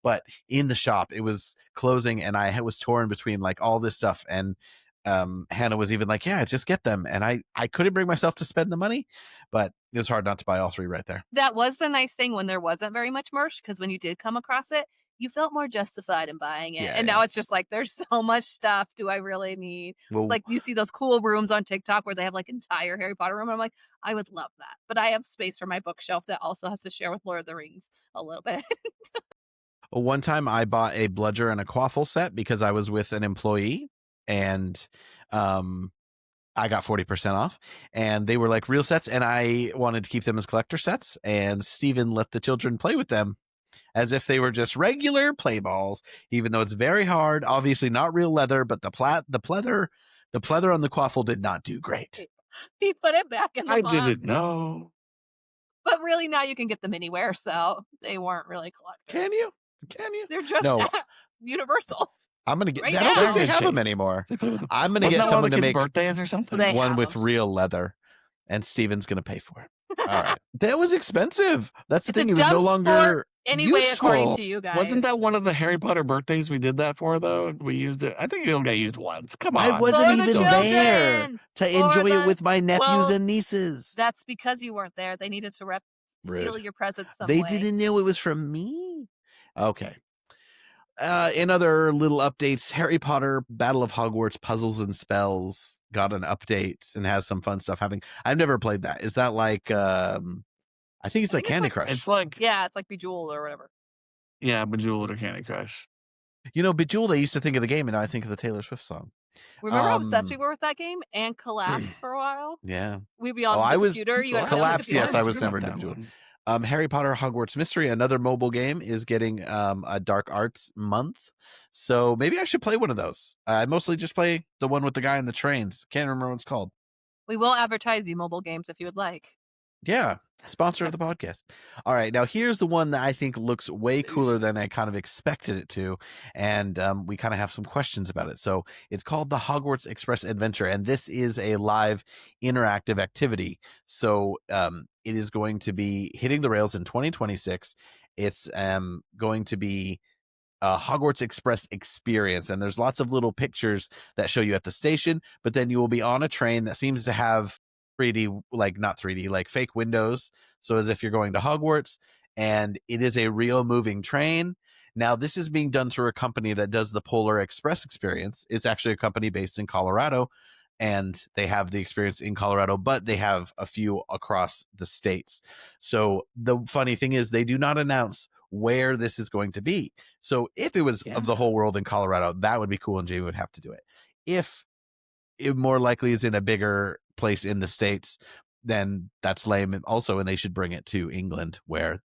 But in the shop, it was closing, and I was torn between like all this stuff, and Hannah was even like, yeah, just get them. And I couldn't bring myself to spend the money, but it was hard not to buy all 3 right there. That was the nice thing when there wasn't very much merch, because when you did come across it, you felt more justified in buying it. Yeah, and yeah. now it's just like, there's so much stuff. Do I really need? Well, Like, you see those cool rooms on TikTok where they have like entire Harry Potter room. And I'm like, I would love that. But I have space for my bookshelf that also has to share with Lord of the Rings a little bit. one time I bought a bludger and a quaffle set because I was with an employee, and I got 40% off, and they were like real sets, and I wanted to keep them as collector sets, and Steven let the children play with them as if they were just regular play balls, even though it's very hard. Obviously not real leather, but the pleather on the quaffle did not do great. He put it back in the box. I didn't know. But really, now you can get them anywhere, so they weren't really collectors. Can you? They're just No. Universal. I'm gonna get. Right I don't now. think they have them anymore. They play with them. I'm gonna Wasn't get that one someone of the to kids' make birthdays or something? They one have with them. real leather, and Steven's gonna pay for it. All right, that was expensive. That's the It's a thing. It was no dumb longer sport anyway, according useful. to you guys. Wasn't that one of the Harry Potter birthdays we did that for, though? We used it. I think it'll get used once. Come on. I wasn't For the even there children! to For enjoy the- it with my nephews Well, and nieces. That's because you weren't there. They needed to seal Rude. your presence some They way. didn't know it was from me. Okay. In other little updates, Harry Potter Battle of Hogwarts Puzzles and Spells got an update and has some fun stuff happening. I've never played that. Is that like I think it's like Candy Crush. It's like, Yeah, it's like Bejeweled or whatever. yeah, Bejeweled or Candy Crush. Bejeweled, I used to think of the game, and now I think of the Taylor Swift song. Remember how obsessed we were with that game and Collapse for a while? Yeah. We'd be on Oh, the I was- computer. You had to be on the Collapse, computer. yes, I was Forgot never about into that Bejeweled. one. Harry Potter Hogwarts Mystery, another mobile game, is getting a Dark Arts month. So maybe I should play one of those. I mostly just play the one with the guy in the trains. Can't remember what it's called. We will advertise you mobile games if you would like. Yeah, sponsor of the podcast. All right, now here's the one that I think looks way cooler than I kind of expected it to, and we kind of have some questions about it. So it's called the Hogwarts Express Adventure, and this is a live interactive activity. So it is going to be hitting the rails in 2026. It's going to be a Hogwarts Express experience, and there's lots of little pictures that show you at the station, but then you will be on a train that seems to have 3D, like not 3D, like fake windows, so as if you're going to Hogwarts, and it is a real moving train. Now, this is being done through a company that does the Polar Express experience. It's actually a company based in Colorado, and they have the experience in Colorado, but they have a few across the states. So the funny thing is they do not announce where this is going to be. So if it was of the whole world in Colorado, that would be cool, and Jamie would have to do it. If it more likely is in a bigger place in the States, then that's lame also, and they should bring it to England where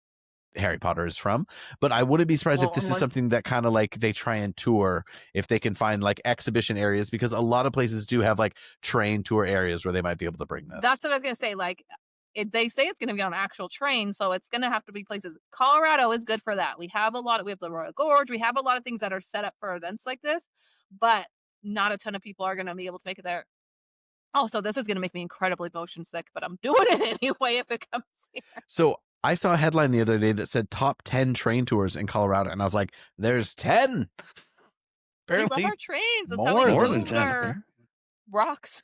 Harry Potter is from. But I wouldn't be surprised if this is something that kind of like they try and tour, if they can find like exhibition areas, because a lot of places do have like train tour areas where they might be able to bring this. That's what I was going to say. Like, they say it's going to be on an actual train, so it's going to have to be places. Colorado is good for that. We have the Royal Gorge. We have a lot of things that are set up for events like this, but not a ton of people are going to be able to make it there. Also, this is going to make me incredibly motion sick, but I'm doing it anyway if it comes here. So I saw a headline the other day that said top 10 train tours in Colorado, and I was like, there's 10. We love Apparently our trains. That's more how we than move 10, our rocks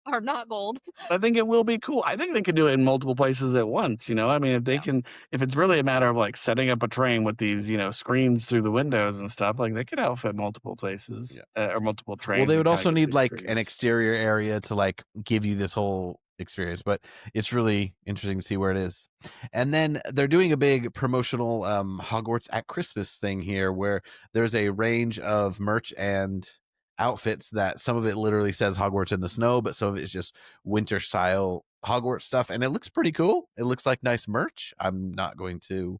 are not gold. I think it will be cool. I think they could do it in multiple places at once, you know? I mean, if they Yeah. can if it's really a matter of, like, setting up a train with these, you know, screens through the windows and stuff, like, they could outfit multiple places, or multiple trains. Well, they and would kinda also get the need like an experience. exterior area to like give you this whole experience, but it's really interesting to see where it is. And then they're doing a big promotional Hogwarts at Christmas thing here where there's a range of merch and outfits that some of it literally says Hogwarts in the snow, but some of it is just winter style Hogwarts stuff, and it looks pretty cool. It looks like nice merch. I'm not going to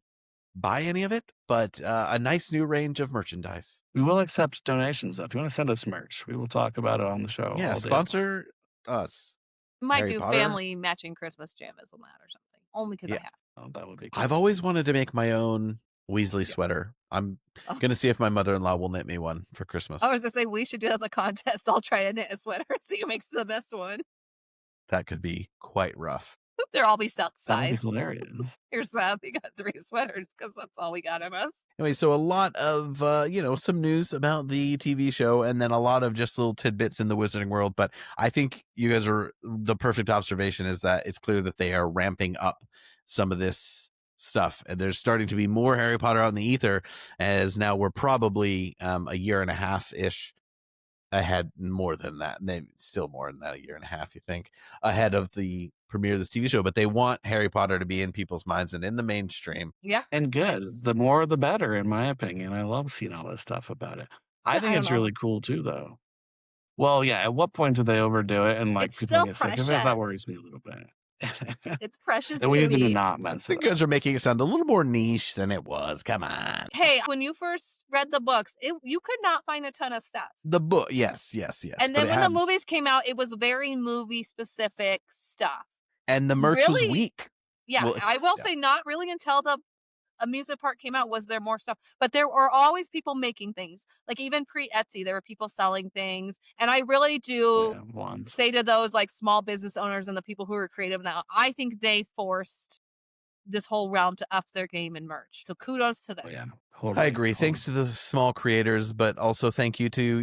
buy any of it, but a nice new range of merchandise. We will accept donations, though. If you wanna send us merch, we will talk about it on the show Yeah, all day long. sponsor us. Might Harry do Potter? family matching Christmas pajamas on that or something. Only because I Yeah. have. Oh, that would be cool. I've always wanted to make my own Weasley sweater. I'm Oh. going to see if my mother-in-law will knit me one for Christmas. I was gonna say we should do that as a contest. I'll try to knit a sweater and see who makes the best one. That could be quite rough. They'll all be South That would be size. hilarious. You're South. You got 3 sweaters because that's all we got of us. Anyway, so a lot of, some news about the TV show and then a lot of just little tidbits in the Wizarding World. But I think you guys are, the perfect observation is that it's clear that they are ramping up some of this stuff. And there's starting to be more Harry Potter out in the ether, as now we're probably a year and a half-ish ahead, more than that, maybe still more than that, a year and a half, you think, ahead of the premiere of this TV show. But they want Harry Potter to be in people's minds and in the mainstream. Yeah. And good. It's- The more the better, in my opinion. I love seeing all this stuff about it. I Yeah, think I it's don't know. really cool too, though. Well, yeah, at what point do they overdo it and, like, It's people still get sick of it? precious. That worries me a little bit. It's precious And we to need to me. not I mess it think up. you guys are making it sound a little more niche than it was. Come on. Hey, when you first read the books, you could not find a ton of stuff. The book, yes. And but then it when had, the movies came out, it was very movie specific stuff. and the merch was Really? weak. Yeah, Well, I it's- will yeah. say not really until the amusement park came out was there more stuff, but there were always people making things. Like even pre-Etsy, there were people selling things, and I really do Yeah, wands. say to those like small business owners and the people who are creative now, I think they forced this whole realm to up their game in merch. So kudos to them. Oh, yeah, I totally, agree. Thanks to the small creators, but also thank you to,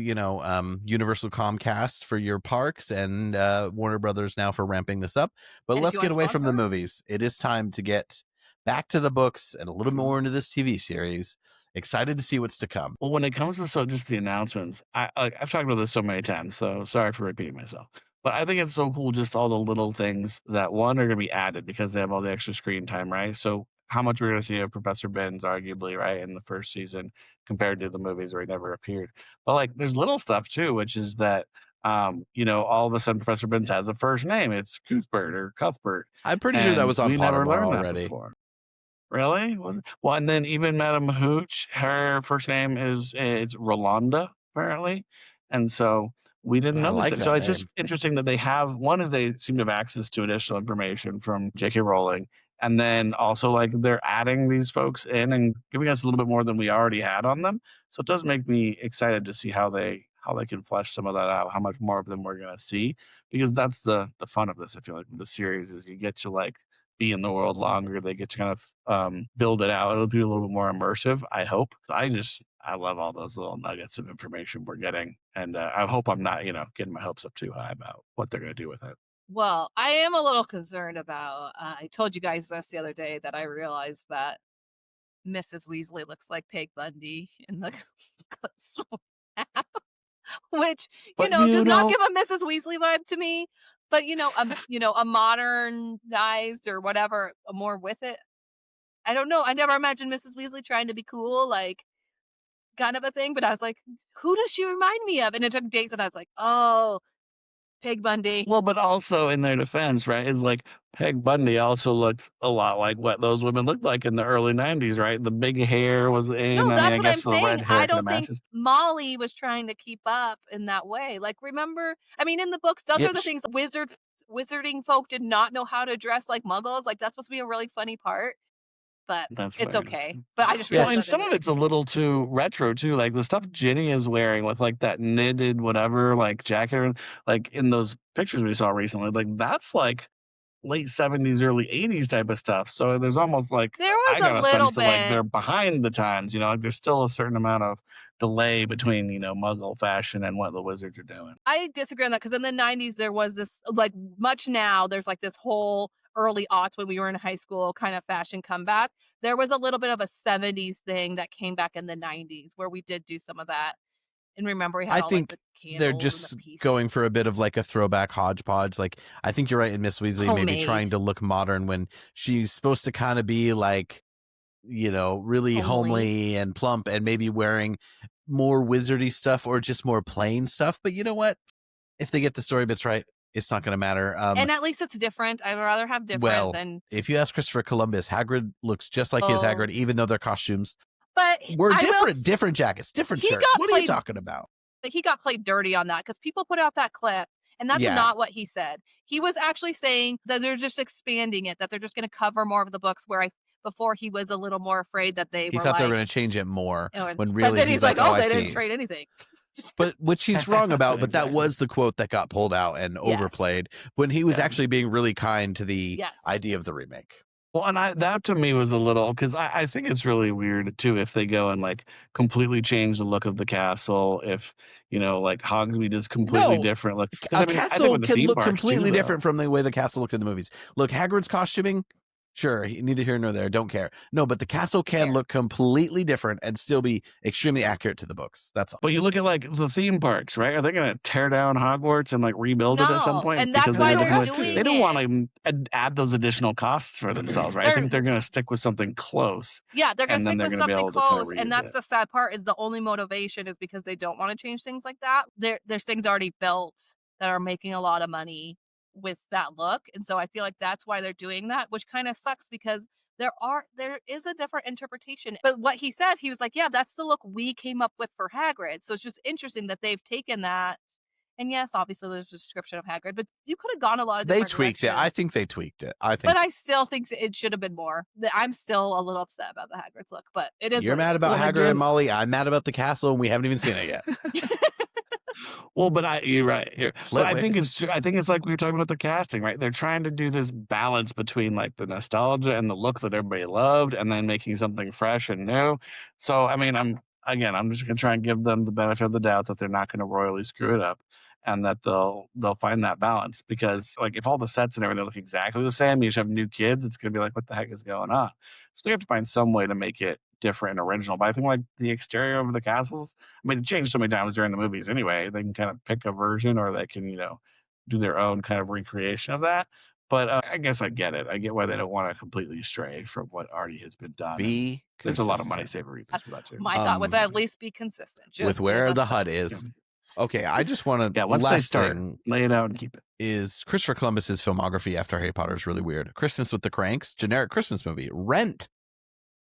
Universal Comcast for your parks and Warner Brothers now for ramping this up. But And if let's you get wanna away from the sponsor? movies. It is time to get back to the books and a little more into this TV series. Excited to see what's to come. Well, when it comes to just the announcements, I've talked about this so many times, so sorry for repeating myself. But I think it's so cool, just all the little things that, one, are gonna be added because they have all the extra screen time, right? So how much we're gonna see of Professor Binns, arguably, right, in the first season compared to the movies where he never appeared. But, like, there's little stuff too, which is that, all of a sudden Professor Binns has a first name. It's Cuthbert or Cuthbert. I'm pretty sure that And was on we never Pottermore learned that already. before. Really? Was it? Well, and then even Madame Hooch, her first name it's Rolanda, apparently. And so we didn't I know like this. So that it's just name. interesting that they have one is they seem to have access to additional information from J.K. Rowling. And then also like they're adding these folks in and giving us a little bit more than we already had on them. So it does make me excited to see how they can flesh some of that out, how much more of them we're gonna see. Because that's the fun of this, I feel like, with the series is you get to like be in the world longer. They get to kind of build it out. It'll be a little bit more immersive, I hope. I love all those little nuggets of information we're getting. And I hope I'm not, getting my hopes up too high about what they're going to do with it. Well, I am a little concerned about. I told you guys this the other day that I realized that Mrs. Weasley looks like Peg Bundy in the which But does not give a Mrs. Weasley vibe to me. But a modernized or whatever, more with it. I don't know. I never imagined Mrs. Weasley trying to be cool, like kind of a thing. But I was like, who does she remind me of? And it took days, and I was like, oh, Peg Bundy. Well, but also in their defense, right, is like Peg Bundy also looked a lot like what those women looked like in the early 90s, right? The big hair was in. No, I that's mean, what I I'm guess the red saying. hair I kinda don't think matches. Molly was trying to keep up in that way. Like, remember? I mean, in the books, those Yeah, are the things wizard wizarding folk did not know how to dress like muggles. Like, that's supposed to be a really funny part. But That's it's hilarious. okay. But I just Yes. Well, realized and that some in of it. it's a little too retro too. Like the stuff Ginny is wearing with like that knitted whatever like jacket, like in those pictures we saw recently, like that's like late 70s, early 80s type of stuff. So there's almost like There was I a got a little sense that like they're bit. behind the times, you know, like there's still a certain amount of delay between, you know, Muggle fashion and what the wizards are doing. I disagree on that because in the 90s, there was this, like, much now, there's like this whole early aughts when we were in high school kind of fashion comeback. There was a little bit of a 70s thing that came back in the 90s where we did do some of that. And remember, we had I all like think the they're candles and just the piece. going for a bit of like a throwback hodgepodge. Like, I think you're right in Miss Weasley maybe Homemade. trying to look modern when she's supposed to kind of be like, you know, really homely and plump and maybe wearing more wizardy stuff or just more plain stuff. But you know what? If they get the story bits right, it's not going to matter. And at least it's different. I'd rather have different than. If you ask Christopher Columbus, Hagrid looks just like his Hagrid, even though their costumes But were I will different. s- Different jackets, different He shirts. got What are you played- talking about? He got played dirty on that because people put out that clip and that's Yeah. not what he said. He was actually saying that they're just expanding it, that they're just going to cover more of the books where before he was a little more afraid that they He were thought like, they were going to change it more when but really then he's like, oh, they I didn't see. trade anything. But which he's wrong about, but that Exactly. was the quote that got pulled out and Yes. overplayed when he was Yeah. actually being really kind to the Yes. idea of the remake. Well, and that to me was a little because I think it's really weird too if they go and like completely change the look of the castle. If you know, like Hogsmeade is completely No, different look. A I think castle with the can theme look parks, completely too, though. different from the way the castle looked in the movies. Look, Hagrid's costuming, sure, neither here nor there, don't care. No, but the castle can look completely different and still be extremely accurate to the books. That's all. But you look at like the theme parks, right? Are they going to tear down Hogwarts and like rebuild it at some No, point? and that's Because why they they're don't doing they don't it. want to add those additional costs for themselves, right? I think they're going to stick with something close. Yeah, they're going to And then stick they're with gonna be something able to kinda close, and reuse that's it. the sad part. Is the only motivation is because they don't want to change things like that. There's things already built that are making a lot of money with that look, and so I feel like that's why they're doing that, which kind of sucks because there is a different interpretation. But what he said, he was like, "Yeah, that's the look we came up with for Hagrid." So it's just interesting that they've taken that. And yes, obviously there's a description of Hagrid, but you could have gone a lot of They different tweaked it. I directions. think they tweaked it. But I still think it should have been more. I'm still a little upset about the Hagrid's look, but it is. You're what it mad is. about Well, Hagrid again- and Molly. I'm mad about the castle, and we haven't even seen it yet. Well, but you're right here. But I Flitwick. think it's true. I think it's like we were talking about the casting, right? They're trying to do this balance between like the nostalgia and the look that everybody loved, and then making something fresh and new. So, I mean, I'm just gonna try and give them the benefit of the doubt that they're not going to royally screw it up, and that they'll find that balance. Because like if all the sets and everything look exactly the same, you just have new kids, it's gonna be like, what the heck is going on? So they have to find some way to make it different and original. But I think like the exterior of the castles, I mean, it changed so many times during the movies anyway. They can kind of pick a version or they can, you know, do their own kind of recreation of that. But I guess I get it. I get why they don't want to completely stray from what already has been done. Be There's a lot of consistent. money saver reasons That's for that too. my thought was at least be consistent. Just with give where us the that. HUD is. Okay, I just want to. Yeah, once they last start, thing lay it out and keep it. is Christopher Columbus's filmography after Harry Potter is really weird. Christmas with the Cranks, generic Christmas movie. Rent,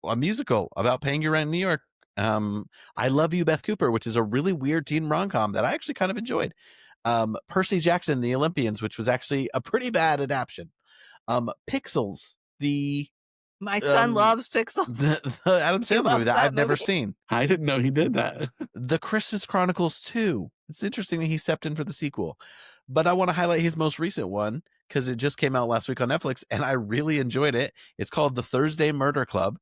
a musical about paying your rent in New York. I Love You, Beth Cooper, which is a really weird teen rom-com that I actually kind of enjoyed. Percy Jackson, The Olympians, which was actually a pretty bad adaptation. Pixels, My son loves Pixels. the Adam Sandler loves movie that that I've never movie. seen. I didn't know he did that. The Christmas Chronicles 2. It's interesting that he stepped in for the sequel. But I want to highlight his most recent one because it just came out last week on Netflix and I really enjoyed it. It's called The Thursday Murder Club.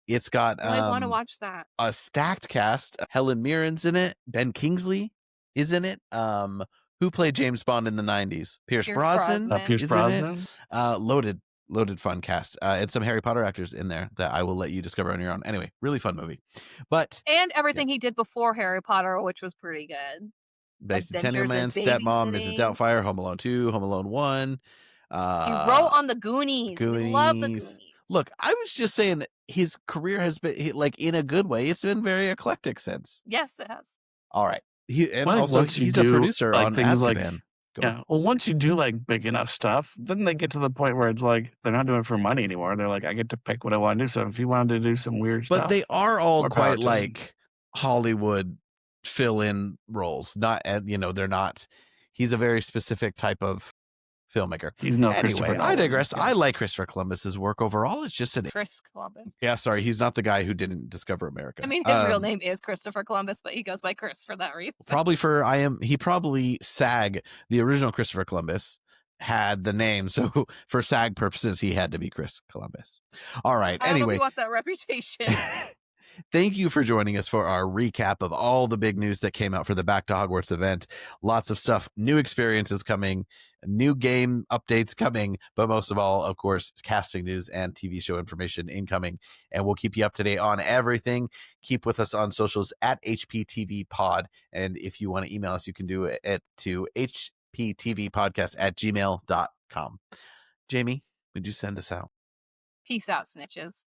It's got I want to watch that. a stacked cast. Helen Mirren's in it. Ben Kingsley is in it. Who played James Bond in the 90s? Pierce Brosnan Pierce is in it. Brosnan. Loaded fun cast. And some Harry Potter actors in there that I will let you discover on your own. Anyway, really fun movie. But And everything he did before Harry Potter, which was pretty good. Bicentennial Adventures Man, of Stepmom, Mrs. Babysitting. Doubtfire, Home Alone 2, Home Alone 1. He wrote on the Goonies. We love the Goonies. Goonies. Look, I was just saying his career has been, like, in a good way, it's been very eclectic since. Yes, it has. All right. And Well, also, once you he's a do, producer like, on things like- Azkaban. Yeah. Well, once you do like big enough stuff, then they get to the point where it's like they're not doing it for money anymore. They're like, I get to pick what I want to do. So if you wanted to do some weird stuff, But they are all more power quite to them. like Hollywood fill-in roles. Not, they're not. He's a very specific type of filmmaker. He's no Christopher Anyway, I Nolan. digress. Yeah. I like Christopher Columbus's work overall. It's just an Chris Columbus. yeah. Sorry, he's not the guy who didn't discover America. I mean, his real name is Christopher Columbus, but he goes by Chris for that reason. He probably SAG, the original Christopher Columbus, had the name, so for SAG purposes, he had to be Chris Columbus. All right. I don't know if Anyway, he wants that reputation. thank you for joining us for our recap of all the big news that came out for the Back to Hogwarts event. Lots of stuff, new experiences coming, new game updates coming, but most of all, of course, casting news and TV show information incoming. And we'll keep you up to date on everything. Keep with us on socials at HPTVPod. And if you want to email us, you can do it to hptvpodcast@gmail.com. Jamie, would you send us out? Peace out, snitches.